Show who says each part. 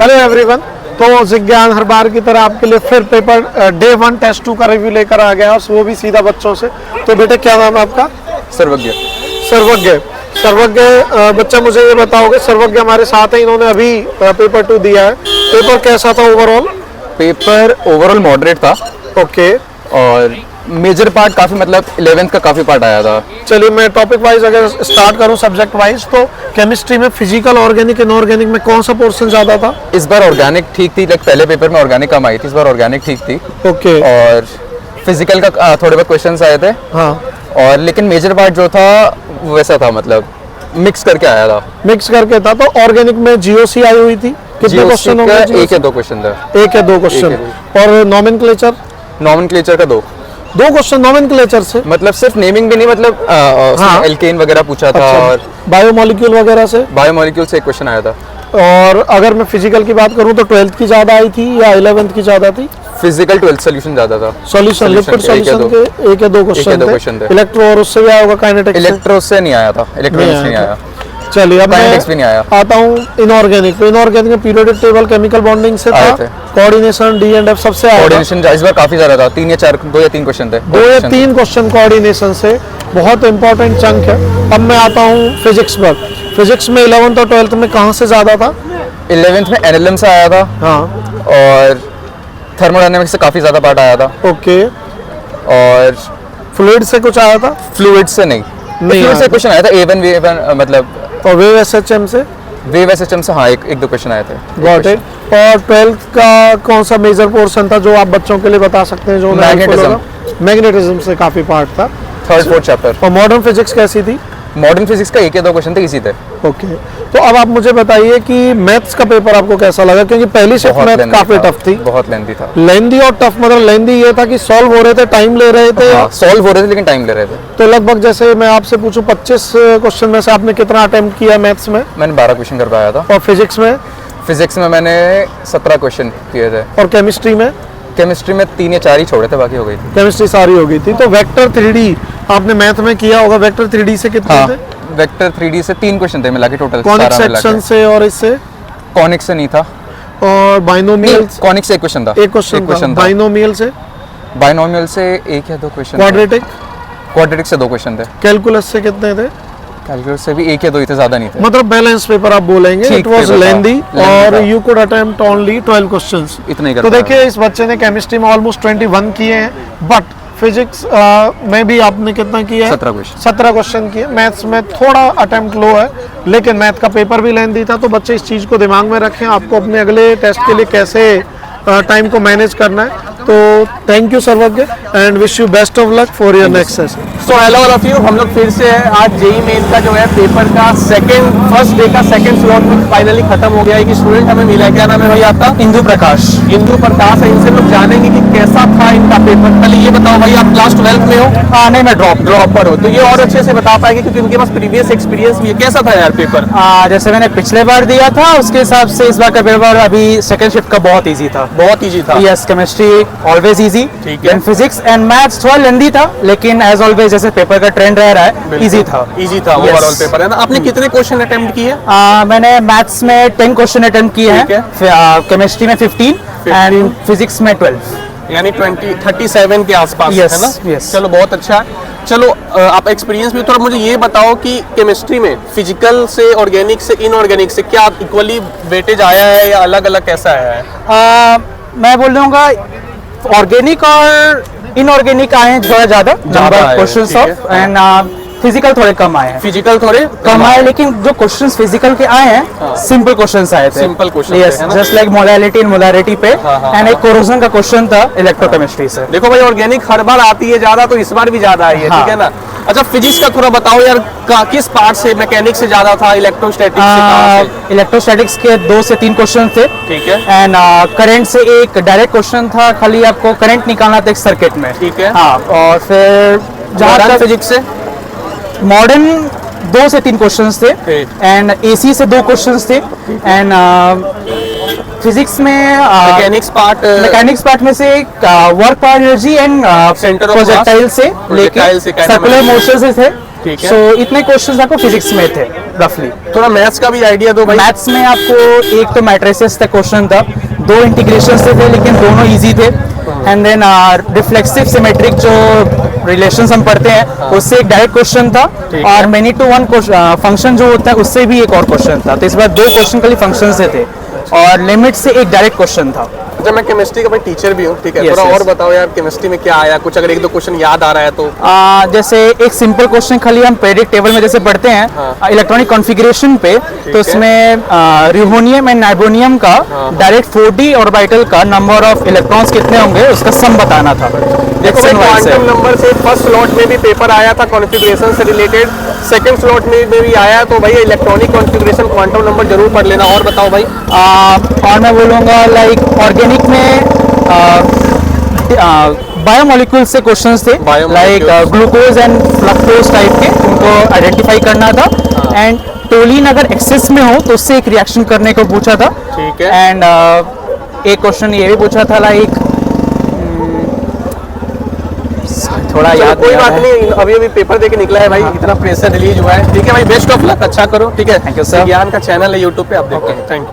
Speaker 1: Hello everyone. तो जिज्ञान हर बार की तरह आपके लिए फिर पेपर डे 1 टेस्ट 2 का रिव्यू लेकर आ गया, और वो भी सीधा बच्चों से। तो बेटे क्या नाम है आपका?
Speaker 2: सर्वज्ञ।
Speaker 1: सर्वज्ञ। सर्वज्ञ बच्चा मुझे ये बताओगे, सर्वज्ञ हमारे साथ है, इन्होंने अभी पेपर 2 दिया है। पेपर कैसा था ओवरऑल?
Speaker 2: पेपर ओवरऑल मॉडरेट था।
Speaker 1: ओके।
Speaker 2: और मेजर पार्ट काफी, मतलब 11th का काफी पार्ट आया था।
Speaker 1: चलिए मैं टॉपिक वाइज अगर स्टार्ट करूं सब्जेक्ट वाइज, तो केमिस्ट्री में फिजिकल, ऑर्गेनिक, इनऑर्गेनिक में कौन सा पोर्शन ज्यादा था?
Speaker 2: इस बार ऑर्गेनिक ठीक थी, लाइक पहले पेपर में ऑर्गेनिक कम आई थी, इस बार ऑर्गेनिक ठीक थी।
Speaker 1: ओके।
Speaker 2: और फिजिकल का थोड़े बहुत क्वेश्चंस आए थे।
Speaker 1: हाँ।
Speaker 2: और लेकिन मेजर पार्ट जो था वो वैसा था, मतलब मिक्स करके आया था।
Speaker 1: मिक्स करके था। तो ऑर्गेनिक में जीओसी आई हुई थी, कितने क्वेश्चन होंगे?
Speaker 2: एक या दो क्वेश्चन थे।
Speaker 1: एक या दो क्वेश्चन। और नॉमेनक्लेचर?
Speaker 2: नॉमेनक्लेचर का दो
Speaker 1: क्वेश्चन नॉमेनक्लेचर से,
Speaker 2: मतलब सिर्फ नेमिंग भी नहीं, मतलब
Speaker 1: हाँ।
Speaker 2: एल्केन वगैरह पूछा था।
Speaker 1: अच्छा।
Speaker 2: और
Speaker 1: बायोमोलिक्यूल वगैरह से?
Speaker 2: बायोमोलिक्यूल से एक क्वेश्चन आया था।
Speaker 1: और अगर मैं फिजिकल की बात करूं तो 12th की ज्यादा आई थी या 11th की ज्यादा थी?
Speaker 2: फिजिकल 12th सोल्यूशन ज्यादा था।
Speaker 1: सॉल्यूशन, लिक्विड सॉल्यूशन के एक या दो क्वेश्चन थे। इलेक्ट्रो और उससे भी आया होगा, काइनेटिक्स?
Speaker 2: इलेक्ट्रो से नहीं आया था, इलेक्ट्रॉनिक्स नहीं आया।
Speaker 1: चलिए अब मैं
Speaker 2: भी नहीं आया।
Speaker 1: आता हूँ इनऑर्गेनिक पे। इनऑर्गेनिक में पीरियोडिक टेबल, केमिकल बॉन्डिंग से था, कोऑर्डिनेशन, डी एंड एफ सबसे आया था।
Speaker 2: कोऑर्डिनेशन इस बार काफी ज्यादा था, 3 या 4, 2 या 3 क्वेश्चन थे।
Speaker 1: 2 या 3 क्वेश्चन कोऑर्डिनेशन से, बहुत इंपॉर्टेंट चंक है। अब मैं आता हूँ फिजिक्स पर। फिजिक्स में 11th और 12th में कहाँ से ज्यादा था?
Speaker 2: 11th में एनएलएम से आया था।
Speaker 1: हाँ।
Speaker 2: और थर्मोडायनेमिक्स से काफी ज्यादा पार्ट आया था।
Speaker 1: ओके।
Speaker 2: और
Speaker 1: फ्लूइड से कुछ आया था?
Speaker 2: फ्लूइड से नहीं फ्लूइड से क्वेश्चन आया था, A1 V1, मतलब।
Speaker 1: और वेव एसएचएम से?
Speaker 2: वेव एसएचएम से हाँ, एक दो क्वेश्चन आए थे।
Speaker 1: Got it. और 12th का कौन सा मेजर पोर्शन था जो आप बच्चों के लिए बता सकते हैं? जो मैग्नेटिज्म से काफी पार्ट था,
Speaker 2: 3rd 4th चैप्टर।
Speaker 1: और मॉडर्न फिजिक्स कैसी थी?
Speaker 2: मॉडर्न फिजिक्स का एक या दो क्वेश्चन थे, इजी थे।
Speaker 1: ओके। तो अब आप मुझे बताइए कि मैथ्स का पेपर आपको कैसा लगा? क्योंकि पहली शिफ्ट मैथ काफी टफ थी।
Speaker 2: बहुत लेंथी था।
Speaker 1: लेंदी और टफ, मतलब लेंदी ये था कि सॉल्व हो रहे थे, टाइम ले रहे थे।
Speaker 2: हाँ, सॉल्व हो रहे थे लेकिन टाइम ले रहे थे।
Speaker 1: तो लगभग जैसे मैं आपसे पूछूं 25 क्वेश्चन में से आपने कितना अटेम्प्ट किया मैथ्स में?
Speaker 2: मैंने 12 क्वेश्चन कर पाया था।
Speaker 1: और फिजिक्स में?
Speaker 2: फिजिक्स में मैंने 17 क्वेश्चन किए थे।
Speaker 1: और केमिस्ट्री में?
Speaker 2: केमिस्ट्री में 3 या 4 ही छोड़े थे, बाकी हो गई थी।
Speaker 1: केमिस्ट्री सारी हो गई थी। तो वेक्टर 3D आपने मैथ में किया होगा, वेक्टर 3D से कितने थे?
Speaker 2: वेक्टर 3D से 3 क्वेश्चन थे मिला के टोटल।
Speaker 1: कॉनिक सेक्शन से और इससे?
Speaker 2: कॉनिक से नहीं था।
Speaker 1: और बाइनोमियल?
Speaker 2: कॉनिक से एक क्वेश्चन था।
Speaker 1: एक क्वेश्चन था। बाइनोमियल से?
Speaker 2: बाइनोमियल से एक या दो क्वेश्चन। क्वाड्रेटिक से 2 क्वेश्चन थे।
Speaker 1: कैलकुलस से कितने थे?
Speaker 2: कैलकुलस से भी एक या दो ही थे, ज्यादा नहीं थे।
Speaker 1: मतलब बैलेंस पेपर आप बोलेंगे। इट वाज लेंदी और you could attempt only 12 questions.
Speaker 2: इतना ही कर
Speaker 1: तो देखिए इस बच्चे ने केमिस्ट्री में ऑलमोस्ट 21 किए हैं, बट फिजिक्स में भी आपने कितना किया है? 17 क्वेश्चन किए। मैथ्स में थोड़ा अटेम्प्ट लो है, लेकिन मैथ का पेपर भी लेंदी था। तो बच्चे इस चीज को दिमाग में रखें, आपको अपने अगले टेस्ट के लिए कैसे टाइम को मैनेज करना है। तो थैंक यू सर्वज्ञ and wish you best of luck for your next session.
Speaker 3: So hello all of you, हम लोग फिर से आज जेईई मेन का जो है पेपर का फर्स्ट डे का सेकंड स्लॉट फाइनली खत्म हो गया है। कि स्टूडेंट हमें मिला है, क्या नाम है भाई आपका?
Speaker 4: इंदु प्रकाश है।
Speaker 3: इनसे लोग जानेंगे कि कैसा था इनका पेपर। पहले ये बताओ भाई, आप क्लास 12th में हो?
Speaker 4: नहीं, मैं ड्रॉप
Speaker 3: पर हो, तो ये और अच्छे से बता पाएंगे क्योंकि उनके पास प्रीवियस एक्सपीरियंस भी है। कैसा था यार पेपर?
Speaker 4: जैसे मैंने पिछले बार दिया था उसके हिसाब से इस बार का पेपर अभी सेकंड शिफ्ट का बहुत इजी था।
Speaker 3: बहुत इजी था?
Speaker 4: Yes, chemistry always easy.
Speaker 3: ठीक है।
Speaker 4: फिजिक्स एंड मैथ्स थोड़ा लेंदी था, लेकिन एज ऑलवेज जैसे पेपर का ट्रेंड रह रहा है, इजी था
Speaker 3: ओवरऑल पेपर है ना। आपने कितने क्वेश्चन अटेम्प्ट किए?
Speaker 4: मैंने मैथ्स में 10 क्वेश्चन अटेम्प्ट किए हैं, केमिस्ट्री में 15 एंड फिजिक्स में 12,
Speaker 3: यानी 37 के आसपास है ना।
Speaker 4: yes.
Speaker 3: चलो बहुत अच्छा है। चलो आप एक्सपीरियंस भी थोड़ा मुझे ये बताओ कि केमिस्ट्री में फिजिकल से, ऑर्गेनिक से, इनऑर्गेनिक से क्या इक्वली वेटेज आया है या अलग अलग कैसा आया है?
Speaker 4: मैं बोल दूंगा ऑर्गेनिक और इनऑर्गेनिक आए हैं थोड़ा ज्यादा number questions of, and physical थोड़े कम आए हैं।
Speaker 3: फिजिकल थोड़े
Speaker 4: कम आए, लेकिन जो क्वेश्चंस फिजिकल के आए हैं सिंपल क्वेश्चंस आए थे।
Speaker 3: Simple question,
Speaker 4: yes, just like molality and molarity पे, एंड एक कोरोजन का क्वेश्चन था इलेक्ट्रोकेमिस्ट्री से।
Speaker 3: देखो भाई, ऑर्गेनिक हर बार आती है ज्यादा, तो इस बार भी ज्यादा आई है। ठीक है ना। अच्छा, फिजिक्स का थोड़ा बताओ यार, किस पार्ट से? मैकेनिक्स से ज्यादा था? इलेक्ट्रोस्टैटिक्स से?
Speaker 4: इलेक्ट्रोस्टैटिक्स के 2 से 3 क्वेश्चन थे।
Speaker 3: ठीक है।
Speaker 4: एंड करंट से एक डायरेक्ट क्वेश्चन था, खाली आपको करंट निकालना था एक सर्किट में।
Speaker 3: ठीक है।
Speaker 4: हाँ, और फिर
Speaker 3: जहाँ फिजिक्स से
Speaker 4: मॉडर्न 2 से 3 क्वेश्चंस थे, एंड एसी से 2 क्वेश्चंस थे, एंड फिजिक्स में मैकेनिक्स पार्ट में से work power energy and projectile से, लेकिन सर्कुलर मोशन से थे।
Speaker 3: ठीक है।
Speaker 4: सो इतने क्वेश्चंस आपको फिजिक्स में थे। रफली।
Speaker 3: थोड़ा मैथ्स का भी आइडिया दो भाई।
Speaker 4: मैथ्स में आपको एक तो मैट्रिसेस का क्वेश्चन था, 2 इंटीग्रेशन से थे लेकिन दोनों इजी थे। एंड देन रिफ्लेक्सिव सिमेट्रिक जो रिलेशंस हम पढ़ते हैं उससे एक डायरेक्ट क्वेश्चन था, और मेनी टू वन फंक्शन जो होता है उससे भी एक और क्वेश्चन था। तो इस बार 2 क्वेश्चन खाली फंक्शन से थे, और लिमिट से एक डायरेक्ट क्वेश्चन था।
Speaker 3: अच्छा, मैं केमिस्ट्री का भाई टीचर भी हूँ, ठीक है?
Speaker 4: Yes,
Speaker 3: थोड़ा
Speaker 4: yes.
Speaker 3: और बताओ यार, केमिस्ट्री में क्या आया, कुछ अगर 1-2 क्वेश्चन याद आ रहा है तो।
Speaker 4: जैसे एक सिंपल क्वेश्चन खाली हम पीरियडिक टेबल में जैसे पढ़ते हैं इलेक्ट्रॉनिक कॉन्फ़िगरेशन पे, तो उसमें रिहोनियम एंड नाइट्रोनियम का डायरेक्ट 4d ऑर्बिटल का नंबर ऑफ इलेक्ट्रॉन्स कितने होंगे उसका सम बताना था।
Speaker 3: देखो भाई, क्वांटम नंबर से फर्स्ट स्लॉट में भी पेपर आया था कॉन्फ़िगरेशन से रिलेटेड, सेकंड स्लॉट में भी आया, तो भाई इलेक्ट्रॉनिक कॉन्फ़िगरेशन क्वांटम नंबर जरूर पढ़ लेना। और बताओ भाई।
Speaker 4: और मैं बोलूँगा लाइक ऑर्गेनिक में बायोमोलिक्यूल से क्वेश्चंस थे, like glucose and fructose type के, उनको आइडेंटिफाई करना था। एंड टोलिन अगर एक्सेस में हो तो उससे एक रिएक्शन करने को पूछा था।
Speaker 3: ठीक है।
Speaker 4: एंड एक क्वेश्चन ये भी पूछा था लाइक, थोड़ा याद
Speaker 3: कोई
Speaker 4: नहीं आ
Speaker 3: बात
Speaker 4: रहा है।
Speaker 3: नहीं, अभी अभी पेपर देके निकला है भाई, इतना प्रेशर रिलीज हुआ है। ठीक है भाई, बेस्ट ऑफ लक, अच्छा करो। ठीक है,
Speaker 4: Thank you, sir.
Speaker 3: ज्ञान का चैनल है यूट्यूब पे, आप देखो। Thank you.